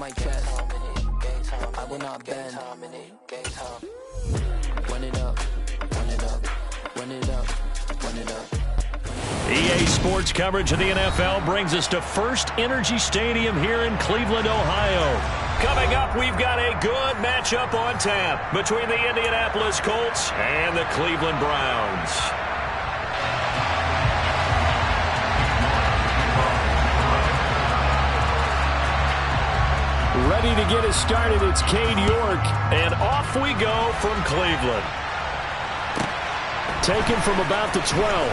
my chest. I will not bend. Run it up, run it up, run it up, run it up. EA Sports coverage of the NFL brings us to First Energy Stadium here in Cleveland, Ohio. Coming up, we've got a good matchup on tap between the Indianapolis Colts and the Cleveland Browns. Ready to get us started, it's Cade York, and off we go from Cleveland. Taken from about the 12.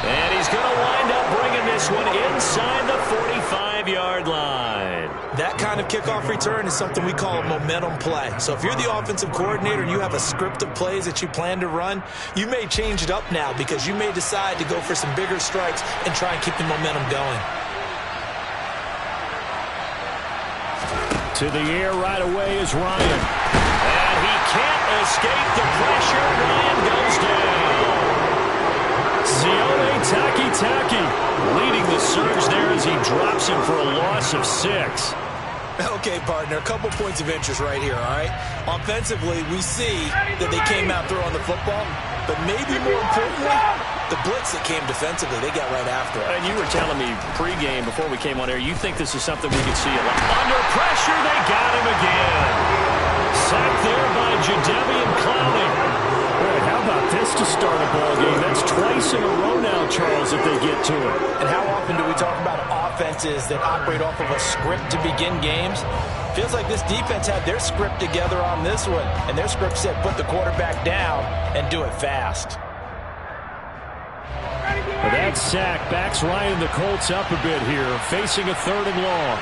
And he's going to wind up bringing this one inside the 45-yard line. That kind of kickoff return is something we call a momentum play. So if you're the offensive coordinator and you have a script of plays that you plan to run, you may change it up now because you may decide to go for some bigger strikes and try and keep the momentum going. To the air right away is Ryan. And he can't escape the pressure. Ryan goes down. Sione Takitaki leading the surge there as he drops him for a loss of 6. Okay, partner, a couple points of interest right here, all right? Offensively, we see that they came out throwing the football, but maybe more importantly, the blitz that came defensively, they got right after it. And you were telling me pregame before we came on air, you think this is something we could see a lot. Under pressure, they got him again. Sacked there by Jadeveon Clowney. Boy, how about this to start a ball game? That's twice in a row now, Charles, if they get to it. And how often do we talk about offenses that operate off of a script to begin games? Feels like this defense had their script together on this one, and their script said put the quarterback down and do it fast. Well, that sack backs Ryan the Colts up a bit here, facing a 3rd and long.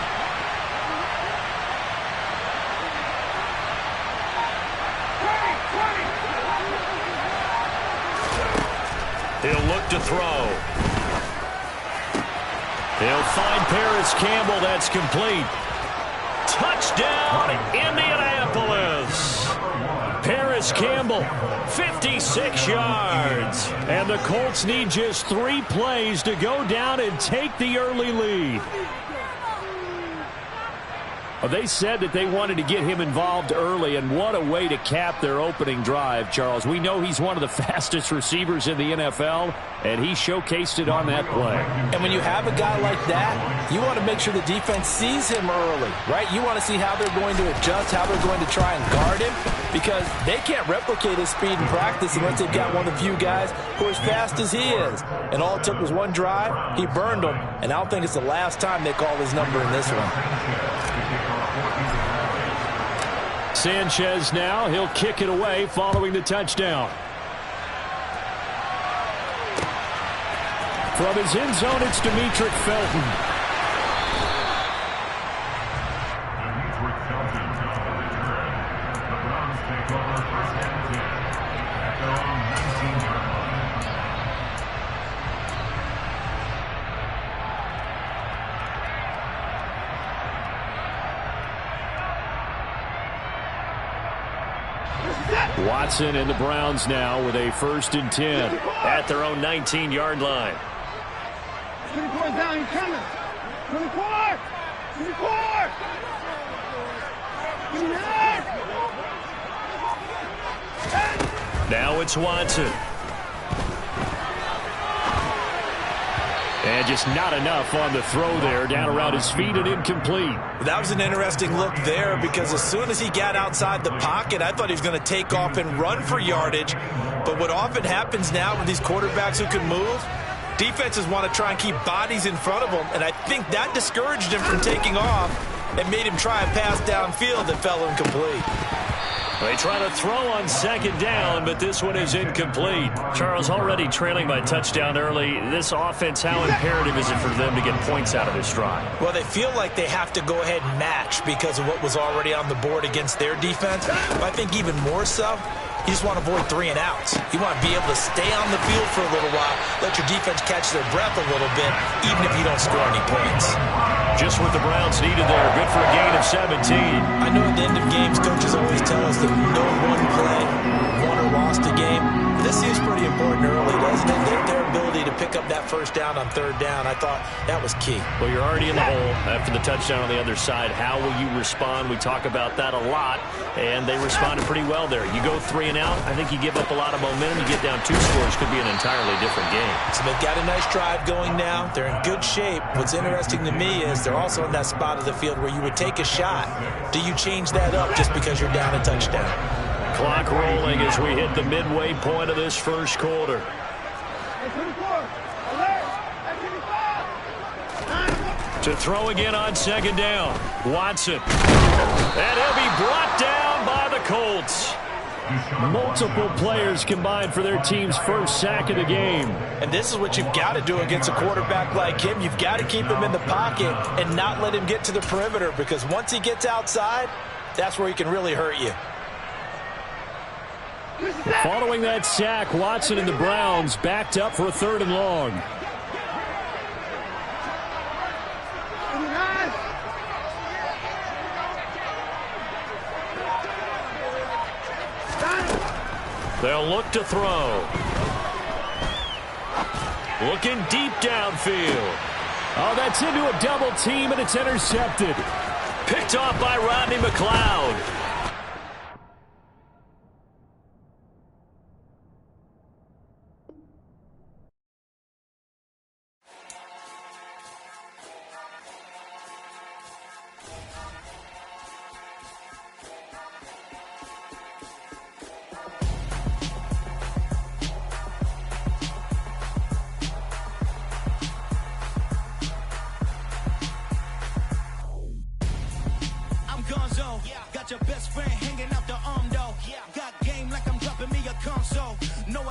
He'll look to throw. He'll find Paris Campbell. That's complete. Touchdown, Indianapolis. Paris Campbell, 56 yards. And the Colts need just 3 plays to go down and take the early lead. Well, they said that they wanted to get him involved early, and what a way to cap their opening drive, Charles. We know he's one of the fastest receivers in the NFL, and he showcased it on that play. And when you have a guy like that, you want to make sure the defense sees him early, right? You want to see how they're going to adjust, how they're going to try and guard him, because they can't replicate his speed in practice unless they've got one of the few guys who are as fast as he is. And all it took was one drive. He burned them, and I don't think it's the last time they call his number in this one. Sanchez now, he'll kick it away following the touchdown. From his end zone, it's Demetric Felton. Watson and the Browns now with a 1st and 10 at their own 19-yard line. 24 down, he's coming. 24! 24! Now it's Watson. And just not enough on the throw there, down around his feet and incomplete. That was an interesting look there because as soon as he got outside the pocket, I thought he was going to take off and run for yardage. But what often happens now with these quarterbacks who can move, defenses want to try and keep bodies in front of them, and I think that discouraged him from taking off and made him try a pass downfield that fell incomplete. They try to throw on 2nd down, but this one is incomplete. Charles, already trailing by touchdown early. This offense, how imperative is it for them to get points out of this drive? Well, they feel like they have to go ahead and match because of what was already on the board against their defense. But I think even more so, you just want to avoid 3 and outs. You want to be able to stay on the field for a little while, let your defense catch their breath a little bit, even if you don't score any points. Just what the Browns needed there. Good for a gain of 17. I know at the end of games, coaches always tell us that no one play won or lost a game. This seems pretty important early, doesn't it? Their ability to pick up that first down on third down, I thought that was key. Well, you're already in the hole after the touchdown on the other side. How will you respond? We talk about that a lot, and they responded pretty well there. You go 3 and out, I think you give up a lot of momentum. You get down 2 scores, could be an entirely different game. So they've got a nice drive going now. They're in good shape. What's interesting to me is they're also in that spot of the field where you would take a shot. Do you change that up just because you're down a touchdown? Clock rolling as we hit the midway point of this first quarter. To throw again on second down. Watson. And he'll be brought down by the Colts. Multiple players combined for their team's first sack of the game. And this is what you've got to do against a quarterback like him. You've got to keep him in the pocket and not let him get to the perimeter, because once he gets outside, that's where he can really hurt you. Following that sack, Watson and the Browns backed up for a 3rd and long. They'll look to throw. Looking deep downfield. Oh, that's into a double team, and it's intercepted. Picked off by Rodney McLeod.